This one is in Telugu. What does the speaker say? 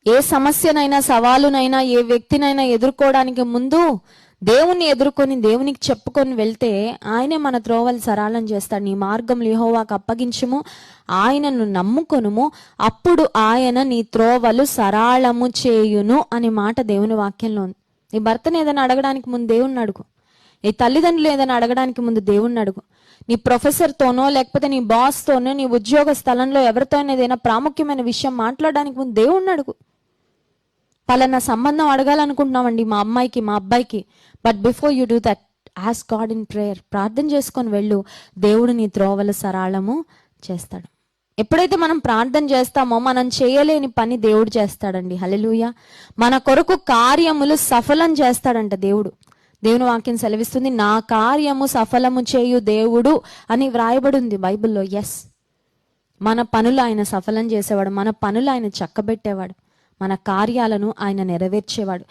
ఏ సమస్యనైనా, సవాలునైనా, ఏ వ్యక్తినైనా ఎదుర్కోవడానికి ముందు దేవుణ్ణి ఎదుర్కొని దేవునికి చెప్పుకొని వెళ్తే ఆయనే మన త్రోవలు సరళం చేస్తాడు. నీ మార్గం యెహోవాకు అప్పగించుము, ఆయనను నమ్ముకొనుము, అప్పుడు ఆయన నీ త్రోవలు సరళము చేయును అనే మాట దేవుని వాక్యంలో ఉంది. నీ భర్తను ఏదైనా అడగడానికి ముందు దేవుణ్ణి అడుగు. నీ తల్లిదండ్రులు ఏదైనా అడగడానికి ముందు దేవుణ్ణి అడుగు. నీ ప్రొఫెసర్తోనో లేకపోతే నీ బాస్తోనో నీ ఉద్యోగ స్థలంలో ఎవరితో ఏదైనా ప్రాముఖ్యమైన విషయం మాట్లాడడానికి ముందు దేవుణ్ణి అడుగు. పలానా సంబంధం అడగాలనుకుంటున్నామండి మా అమ్మాయికి, మా అబ్బాయికి. But before you do that, ask God in prayer. ప్రార్థన చేసుకొని వెళ్ళు, దేవుడు నీ త్రోవలు సరళము చేస్తాడు. ఎప్పుడైతే మనం ప్రార్థన చేస్తామో మనం చేయలేని పని దేవుడు చేస్తాడండి. హల్లెలూయా. మన కొరకు కార్యములు సఫలం చేస్తాడంట దేవుడు. దేవుని వాక్యం సెలవిస్తుంది, నా కార్యము సఫలము చేయు దేవుడు అని వ్రాయబడి ఉంది బైబిల్లో. ఎస్, మన పనులు ఆయన సఫలం చేసేవాడు, మన పనులు ఆయన చక్కబెట్టేవాడు, మన కార్యాలను ఆయన నెరవేర్చేవాడు.